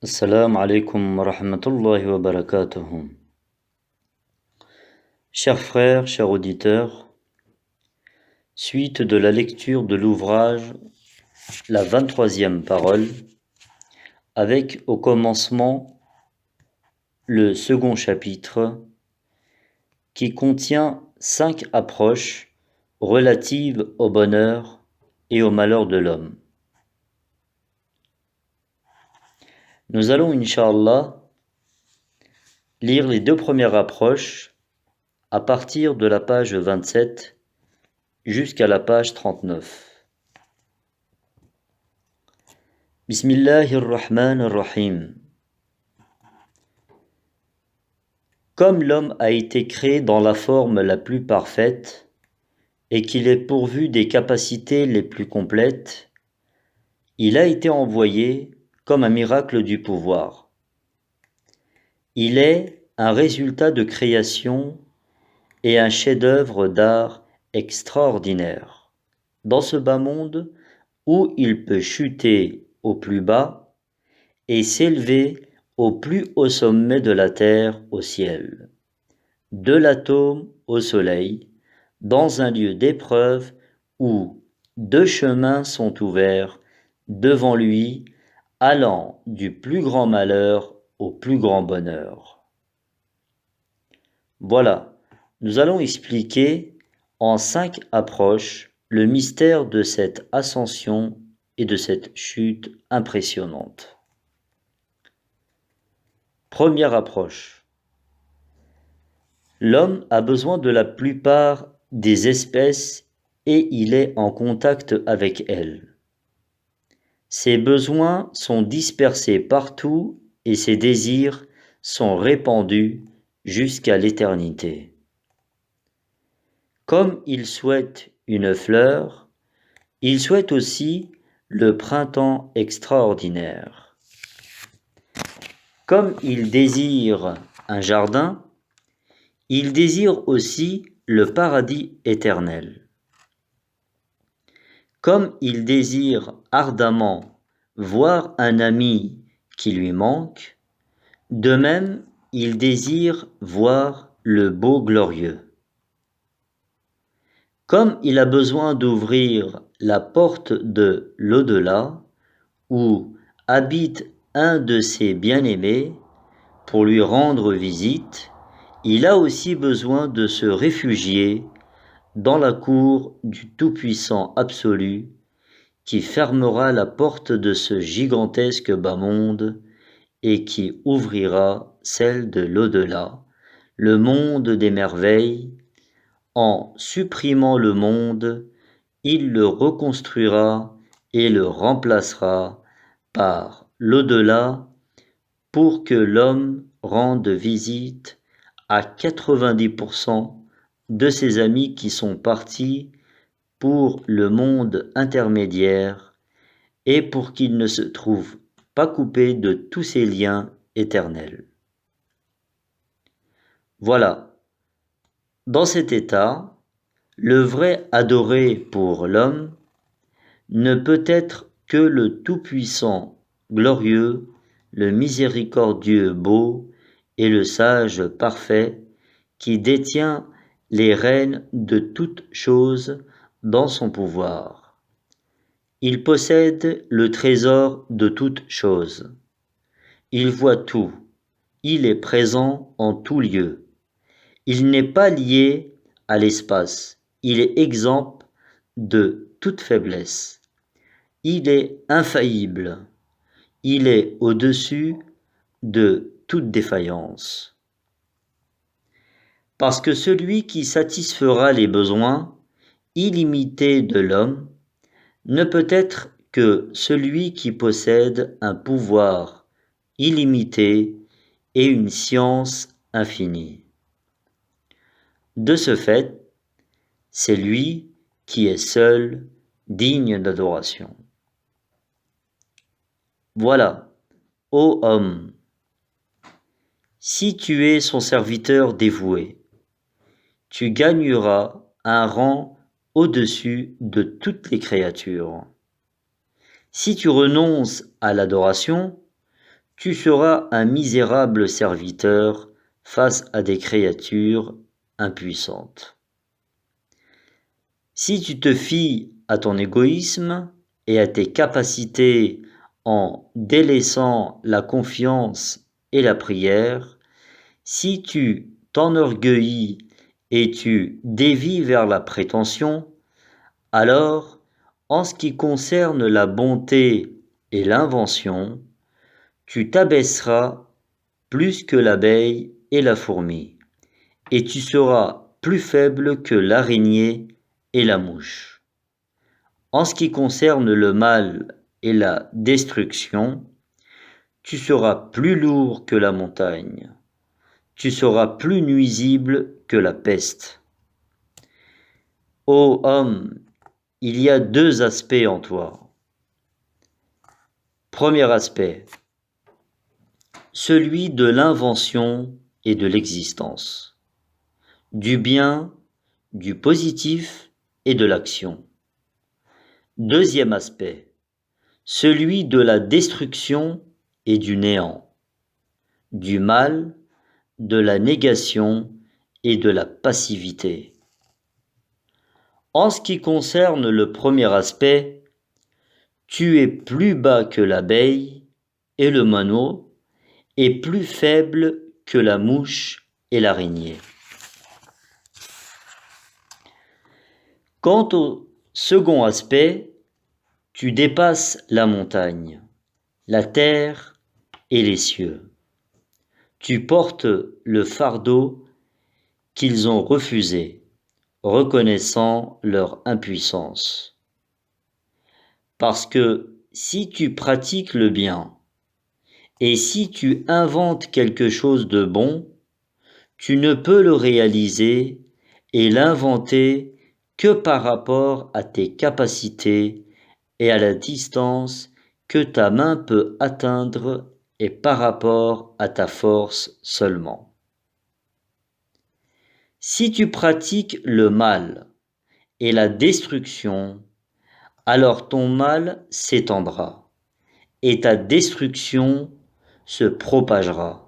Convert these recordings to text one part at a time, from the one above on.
Assalamu alaikum wa rahmatullahi wa barakatuh. Chers frères, chers auditeurs, suite de la lecture de l'ouvrage La 23e parole, avec au commencement le second chapitre qui contient 5 approches relatives au bonheur et au malheur de l'homme. Nous allons, Inch'Allah, lire les 2 premières approches à partir de la page 27 jusqu'à la page 39. Bismillahirrahmanirrahim. Comme l'homme a été créé dans la forme la plus parfaite et qu'il est pourvu des capacités les plus complètes, il a été envoyé comme un miracle du pouvoir. Il est un résultat de création et un chef-d'œuvre d'art extraordinaire. Dans ce bas monde où il peut chuter au plus bas et s'élever au plus haut sommet de la terre au ciel, de l'atome au soleil, dans un lieu d'épreuve où 2 chemins sont ouverts devant lui, allant du plus grand malheur au plus grand bonheur. Voilà, nous allons expliquer en 5 approches le mystère de cette ascension et de cette chute impressionnante. Première approche. L'homme a besoin de la plupart des espèces et il est en contact avec elles. Ses besoins sont dispersés partout et ses désirs sont répandus jusqu'à l'éternité. Comme il souhaite une fleur, il souhaite aussi le printemps extraordinaire. Comme il désire un jardin, il désire aussi le paradis éternel. Comme il désire ardemment voir un ami qui lui manque, de même il désire voir le beau glorieux. Comme il a besoin d'ouvrir la porte de l'au-delà, où habite un de ses bien-aimés, pour lui rendre visite, il a aussi besoin de se réfugier dans la cour du Tout-Puissant absolu, qui fermera la porte de ce gigantesque bas monde et qui ouvrira celle de l'au-delà, le monde des merveilles. En supprimant le monde, il le reconstruira et le remplacera par l'au-delà pour que l'homme rende visite à 90% de ses amis qui sont partis pour le monde intermédiaire et pour qu'il ne se trouve pas coupé de tous ses liens éternels. Voilà. Dans cet état, le vrai adoré pour l'homme ne peut être que le Tout-Puissant glorieux, le miséricordieux beau et le sage parfait qui détient les rênes de toutes choses dans son pouvoir. Il possède le trésor de toutes choses. Il voit tout. Il est présent en tout lieu. Il n'est pas lié à l'espace. Il est exempt de toute faiblesse. Il est infaillible. Il est au-dessus de toute défaillance. Parce que celui qui satisfera les besoins illimités de l'homme ne peut être que celui qui possède un pouvoir illimité et une science infinie. De ce fait, c'est lui qui est seul digne d'adoration. Voilà, ô homme, si tu es son serviteur dévoué, tu gagneras un rang au-dessus de toutes les créatures. Si tu renonces à l'adoration, tu seras un misérable serviteur face à des créatures impuissantes. Si tu te fies à ton égoïsme et à tes capacités en délaissant la confiance et la prière, si tu t'enorgueillis et tu dévies vers la prétention, alors, en ce qui concerne la bonté et l'invention, tu t'abaisseras plus que l'abeille et la fourmi, et tu seras plus faible que l'araignée et la mouche. En ce qui concerne le mal et la destruction, tu seras plus lourd que la montagne, tu seras plus nuisible que la peste. Ô homme, il y a deux aspects en toi. Premier aspect, celui de l'invention et de l'existence, du bien, du positif et de l'action. Deuxième aspect, celui de la destruction et du néant, du mal, de la négation et de la passivité. En ce qui concerne le premier aspect, tu es plus bas que l'abeille et le moineau, et plus faible que la mouche et l'araignée. Quant au second aspect, tu dépasses la montagne, la terre et les cieux. Tu portes le fardeau qu'ils ont refusé, reconnaissant leur impuissance. Parce que si tu pratiques le bien, et si tu inventes quelque chose de bon, tu ne peux le réaliser et l'inventer que par rapport à tes capacités et à la distance que ta main peut atteindre et par rapport à ta force seulement. Si tu pratiques le mal et la destruction, alors ton mal s'étendra et ta destruction se propagera.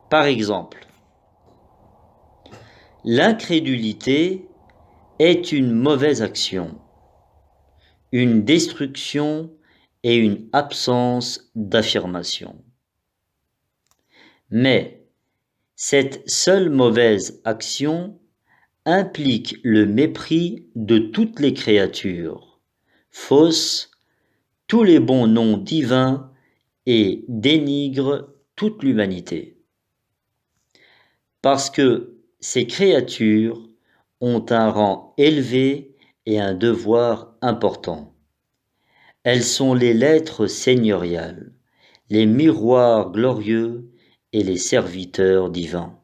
Par exemple, l'incrédulité est une mauvaise action, une destruction et une absence d'affirmation. Mais cette seule mauvaise action implique le mépris de toutes les créatures, fausse tous les bons noms divins et dénigre toute l'humanité. Parce que ces créatures ont un rang élevé et un devoir important. Elles sont les lettres seigneuriales, les miroirs glorieux et les serviteurs divins.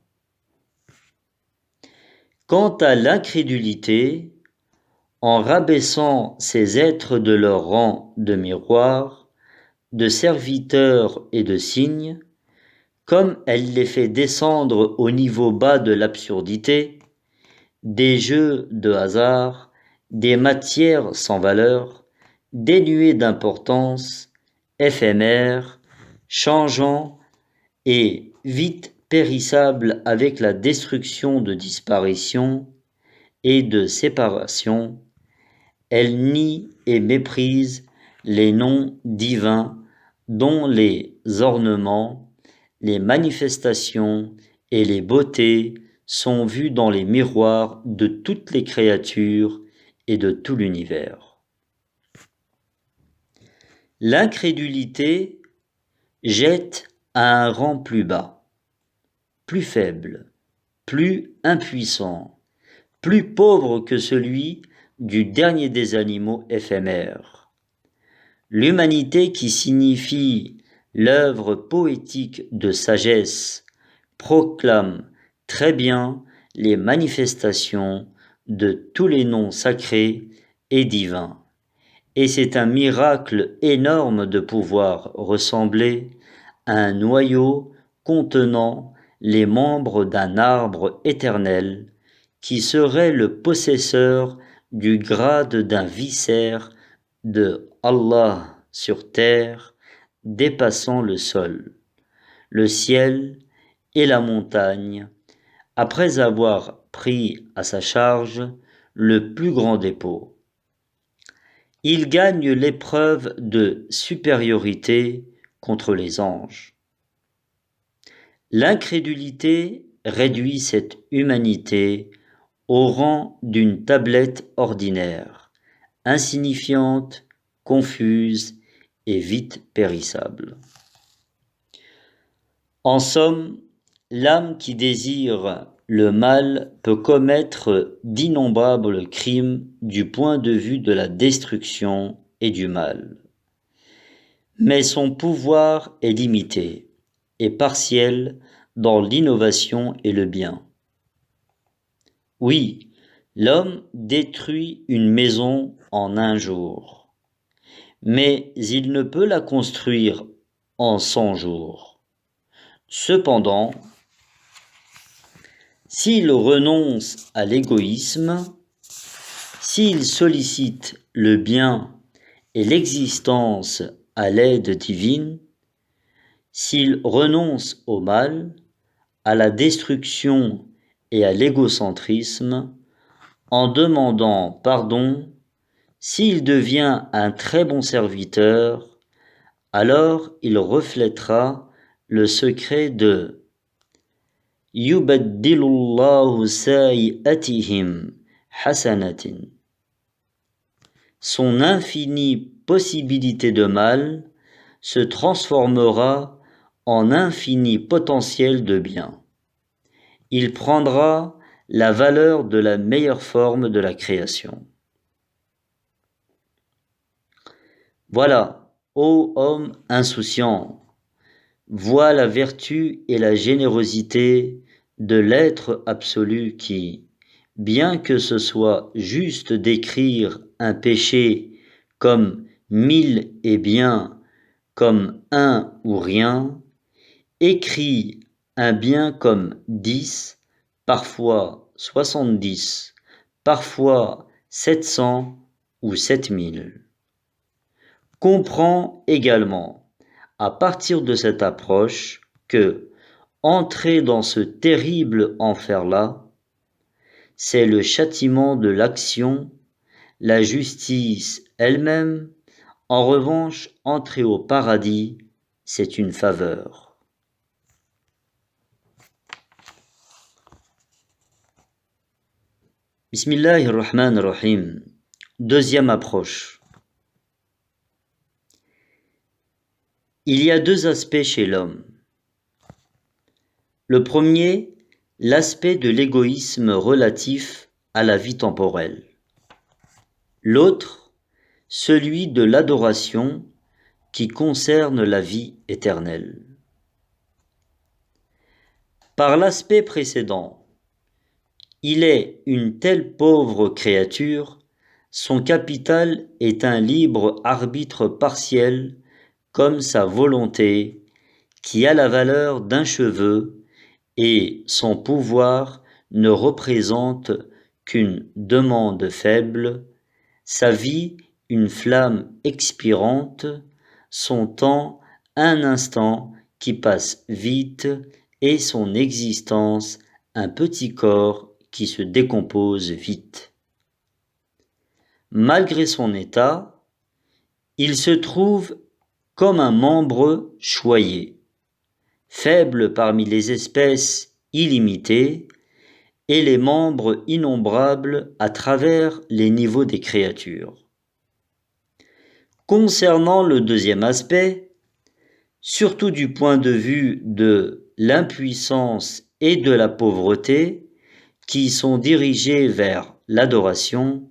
Quant à l'incrédulité, en rabaissant ces êtres de leur rang de miroirs, de serviteurs et de signes, comme elle les fait descendre au niveau bas de l'absurdité, des jeux de hasard, des matières sans valeur, dénuées d'importance, éphémères, changeants et vite périssables avec la destruction de disparition et de séparation, elle nie et méprise les noms divins dont les ornements, les manifestations et les beautés sont vus dans les miroirs de toutes les créatures et de tout l'univers. L'incrédulité jette à un rang plus bas, plus faible, plus impuissant, plus pauvre que celui du dernier des animaux éphémères. L'humanité qui signifie l'œuvre poétique de sagesse proclame très bien les manifestations de tous les noms sacrés et divins. Et c'est un miracle énorme de pouvoir ressembler à un noyau contenant les membres d'un arbre éternel qui serait le possesseur du grade d'un vicaire de Allah sur terre, dépassant le sol, le ciel et la montagne, après avoir pris à sa charge le plus grand dépôt. Il gagne l'épreuve de supériorité contre les anges. L'incrédulité réduit cette humanité au rang d'une tablette ordinaire, insignifiante, confuse et vite périssable. En somme, l'âme qui désire le mal peut commettre d'innombrables crimes du point de vue de la destruction et du mal. Mais son pouvoir est limité et partiel dans l'innovation et le bien. Oui, l'homme détruit une maison en un jour, mais il ne peut la construire en 100 jours. Cependant, s'il renonce à l'égoïsme, s'il sollicite le bien et l'existence à l'aide divine, s'il renonce au mal, à la destruction et à l'égocentrisme, en demandant pardon, s'il devient un très bon serviteur, alors il reflètera le secret de Yubaddilullahu sayi'atihim hasanatin. Son infinie possibilité de mal se transformera en infini potentiel de bien. Il prendra la valeur de la meilleure forme de la création. Voilà, ô homme insouciant, vois la vertu et la générosité de l'être absolu qui, bien que ce soit juste d'écrire un péché comme 1000 et bien, comme 1 ou rien, écrit un bien comme 10, parfois 70, parfois 700 ou 7000. Comprends également, à partir de cette approche, que entrer dans ce terrible enfer-là, c'est le châtiment de l'action, la justice elle-même. En revanche, entrer au paradis, c'est une faveur. Bismillahirrahmanirrahim. Deuxième approche. Il y a deux aspects chez l'homme. Le premier, l'aspect de l'égoïsme relatif à la vie temporelle. L'autre, celui de l'adoration qui concerne la vie éternelle. Par l'aspect précédent, il est une telle pauvre créature, son capital est un libre arbitre partiel comme sa volonté, qui a la valeur d'un cheveu, et son pouvoir ne représente qu'une demande faible, sa vie une flamme expirante, son temps un instant qui passe vite, et son existence un petit corps qui se décompose vite. Malgré son état, il se trouve comme un membre choyé, faible parmi les espèces illimitées et les membres innombrables à travers les niveaux des créatures. Concernant le deuxième aspect, surtout du point de vue de l'impuissance et de la pauvreté qui sont dirigés vers l'adoration,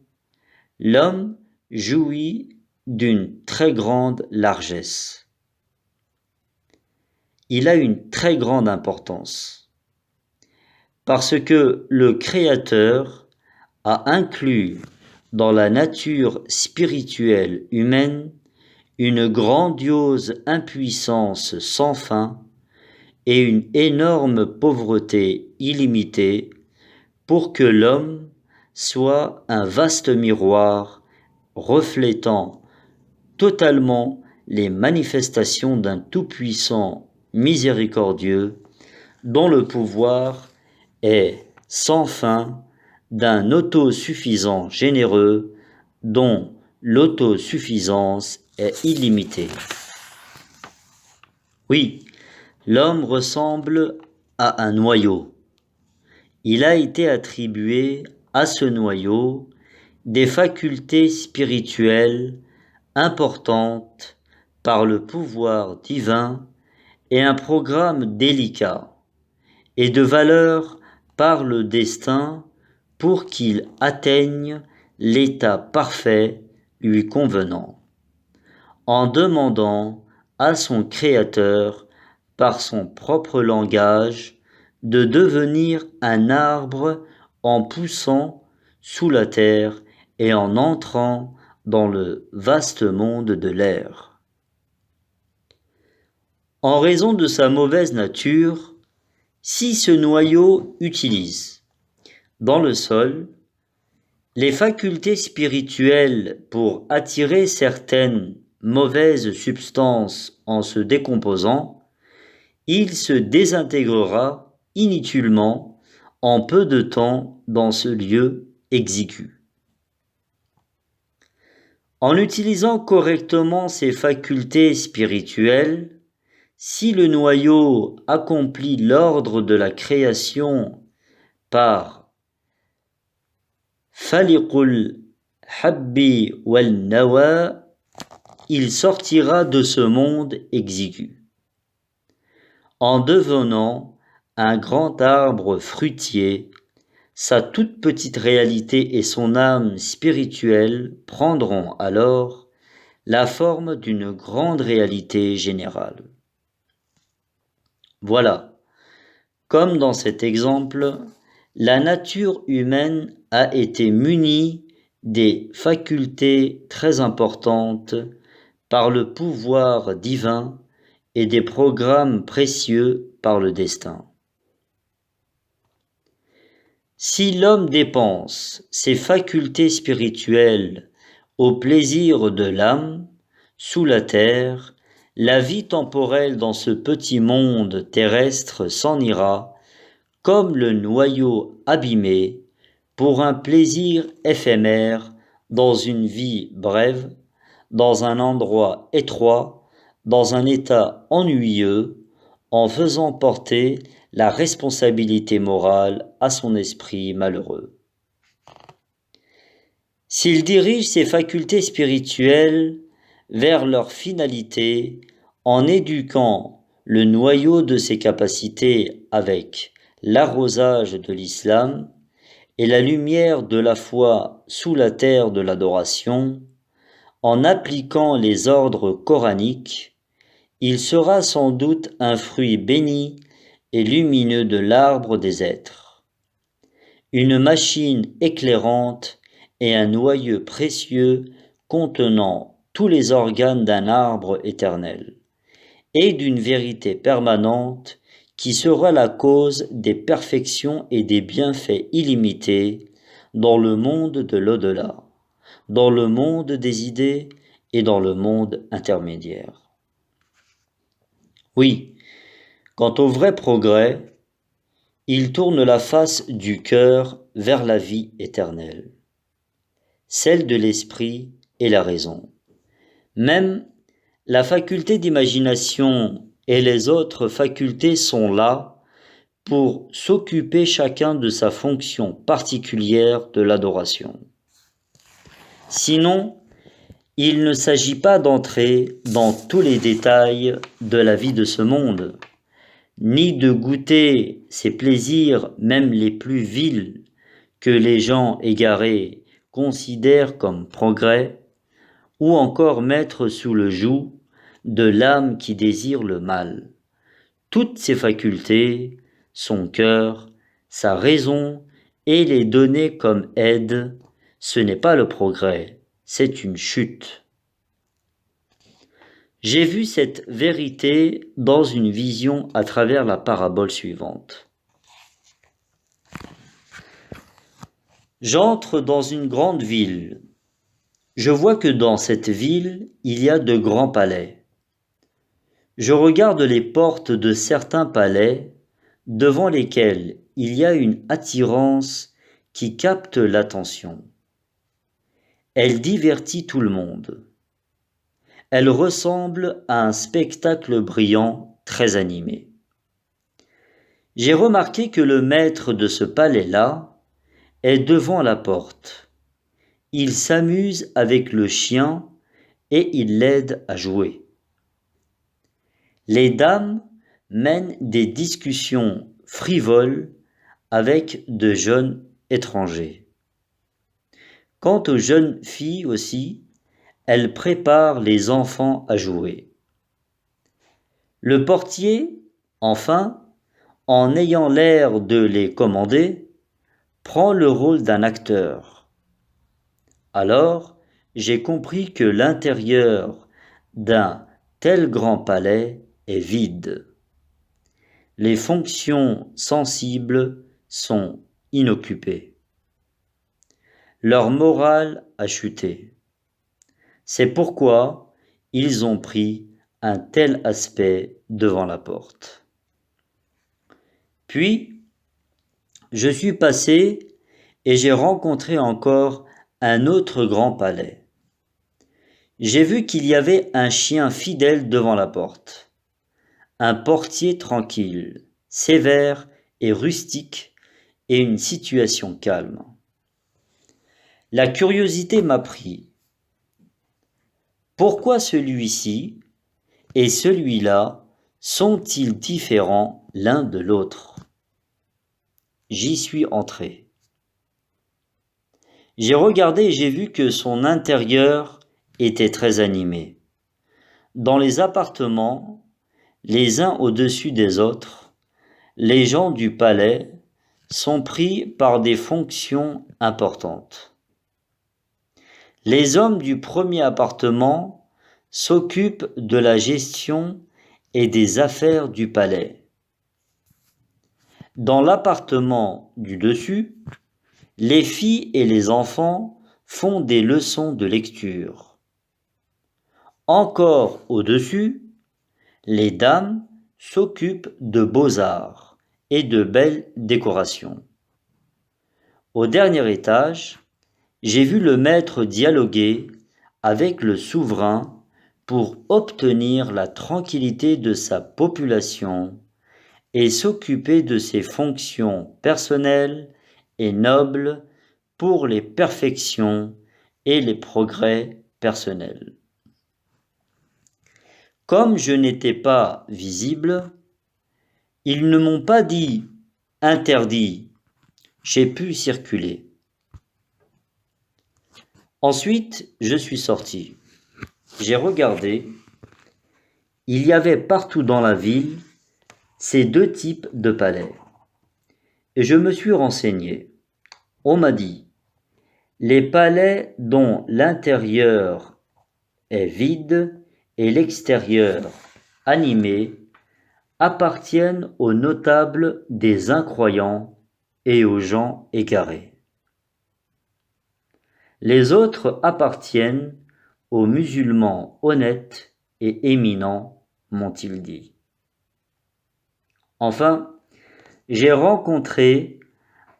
l'homme jouit d'une très grande largesse. Il a une très grande importance, parce que le Créateur a inclus dans la nature spirituelle humaine une grandiose impuissance sans fin et une énorme pauvreté illimitée pour que l'homme soit un vaste miroir reflétant totalement les manifestations d'un Tout-Puissant miséricordieux, dont le pouvoir est sans fin, d'un autosuffisant généreux, dont l'autosuffisance est illimitée. Oui, l'homme ressemble à un noyau. Il a été attribué à ce noyau des facultés spirituelles importantes par le pouvoir divin et un programme délicat, et de valeur par le destin pour qu'il atteigne l'état parfait lui convenant, en demandant à son Créateur, par son propre langage, de devenir un arbre en poussant sous la terre et en entrant dans le vaste monde de l'air. En raison de sa mauvaise nature, si ce noyau utilise, dans le sol, les facultés spirituelles pour attirer certaines mauvaises substances en se décomposant, il se désintégrera inutilement en peu de temps dans ce lieu exigu. En utilisant correctement ses facultés spirituelles, si le noyau accomplit l'ordre de la création par Faliqul Habbi wal Nawa, il sortira de ce monde exigu, en devenant un grand arbre fruitier. Sa toute petite réalité et son âme spirituelle prendront alors la forme d'une grande réalité générale. Voilà, comme dans cet exemple, la nature humaine a été munie des facultés très importantes par le pouvoir divin et des programmes précieux par le destin. Si l'homme dépense ses facultés spirituelles au plaisir de l'âme, sous la terre, la vie temporelle dans ce petit monde terrestre s'en ira, comme le noyau abîmé, pour un plaisir éphémère, dans une vie brève, dans un endroit étroit, dans un état ennuyeux, en faisant porter la responsabilité morale à son esprit malheureux. S'il dirige ses facultés spirituelles vers leur finalité en éduquant le noyau de ses capacités avec l'arrosage de l'islam et la lumière de la foi sous la terre de l'adoration, en appliquant les ordres coraniques, il sera sans doute un fruit béni et lumineux de l'arbre des êtres, une machine éclairante et un noyau précieux contenant tous les organes d'un arbre éternel, et d'une vérité permanente qui sera la cause des perfections et des bienfaits illimités dans le monde de l'au-delà, dans le monde des idées et dans le monde intermédiaire. Oui, quant au vrai progrès, il tourne la face du cœur vers la vie éternelle, celle de l'esprit et la raison. Même la faculté d'imagination et les autres facultés sont là pour s'occuper chacun de sa fonction particulière de l'adoration. Sinon, il ne s'agit pas d'entrer dans tous les détails de la vie de ce monde, ni de goûter ces plaisirs même les plus vils que les gens égarés considèrent comme progrès, ou encore mettre sous le joug de l'âme qui désire le mal. Toutes ces facultés, son cœur, sa raison, et les donner comme aide, ce n'est pas le progrès, c'est une chute. J'ai vu cette vérité dans une vision à travers la parabole suivante. J'entre dans une grande ville. Je vois que dans cette ville, il y a de grands palais. Je regarde les portes de certains palais devant lesquels il y a une attirance qui capte l'attention. Elle divertit tout le monde. Elle ressemble à un spectacle brillant très animé. J'ai remarqué que le maître de ce palais-là est devant la porte. Il s'amuse avec le chien et il l'aide à jouer. Les dames mènent des discussions frivoles avec de jeunes étrangers. Quant aux jeunes filles aussi, elles préparent les enfants à jouer. Le portier, enfin, en ayant l'air de les commander, prend le rôle d'un acteur. Alors, j'ai compris que l'intérieur d'un tel grand palais est vide. Les fonctions sensibles sont inoccupées. Leur morale a chuté. C'est pourquoi ils ont pris un tel aspect devant la porte. Puis, je suis passé et j'ai rencontré encore un autre grand palais. J'ai vu qu'il y avait un chien fidèle devant la porte, un portier tranquille, sévère et rustique, et une situation calme. La curiosité m'a pris. Pourquoi celui-ci et celui-là sont-ils différents l'un de l'autre? J'y suis entré. J'ai regardé et j'ai vu que son intérieur était très animé. Dans les appartements, les uns au-dessus des autres, les gens du palais sont pris par des fonctions importantes. Les hommes du premier appartement s'occupent de la gestion et des affaires du palais. Dans l'appartement du dessus, les filles et les enfants font des leçons de lecture. Encore au-dessus, les dames s'occupent de beaux-arts et de belles décorations. Au dernier étage, j'ai vu le maître dialoguer avec le souverain pour obtenir la tranquillité de sa population et s'occuper de ses fonctions personnelles et nobles pour les perfections et les progrès personnels. Comme je n'étais pas visible, ils ne m'ont pas dit « interdit », j'ai pu circuler. Ensuite, je suis sorti. J'ai regardé. Il y avait partout dans la ville ces deux types de palais. Et je me suis renseigné. On m'a dit, les palais dont l'intérieur est vide et l'extérieur animé appartiennent aux notables des incroyants et aux gens égarés. Les autres appartiennent aux musulmans honnêtes et éminents, m'ont-ils dit. Enfin, j'ai rencontré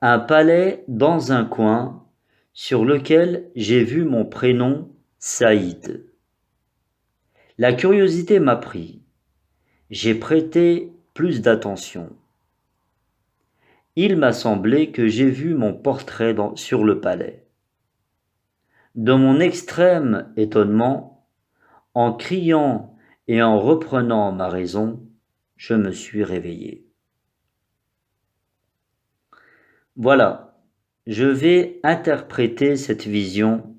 un palais dans un coin sur lequel j'ai vu mon prénom Saïd. La curiosité m'a pris. J'ai prêté plus d'attention. Il m'a semblé que j'ai vu mon portrait sur le palais. De mon extrême étonnement, en criant et en reprenant ma raison, je me suis réveillé. Voilà, je vais interpréter cette vision,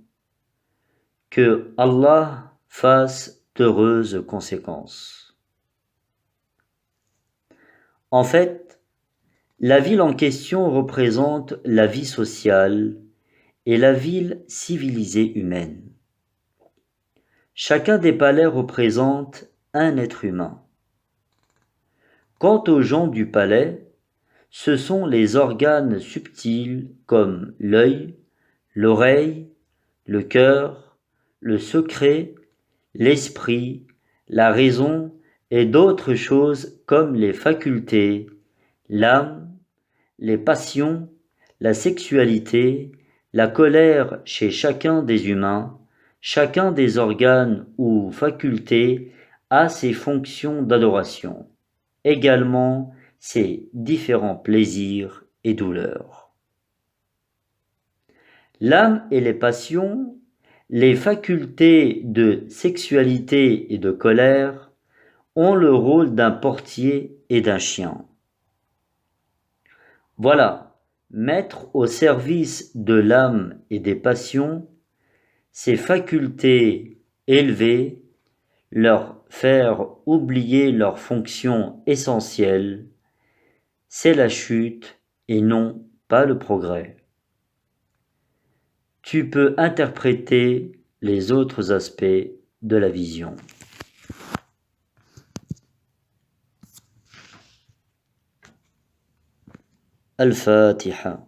que Allah fasse d'heureuses conséquences. En fait, la ville en question représente la vie sociale et la ville civilisée humaine. Chacun des palais représente un être humain. Quant aux gens du palais, ce sont les organes subtils comme l'œil, l'oreille, le cœur, le secret, l'esprit, la raison, et d'autres choses comme les facultés, l'âme, les passions, la sexualité, la colère chez chacun des humains, chacun des organes ou facultés a ses fonctions d'adoration, également ses différents plaisirs et douleurs. L'âme et les passions, les facultés de sexualité et de colère ont le rôle d'un portier et d'un chien. Voilà, mettre au service de l'âme et des passions ces facultés élevées, leur faire oublier leurs fonctions essentielles, c'est la chute et non pas le progrès. Tu peux interpréter les autres aspects de la vision. Al-Fatiha.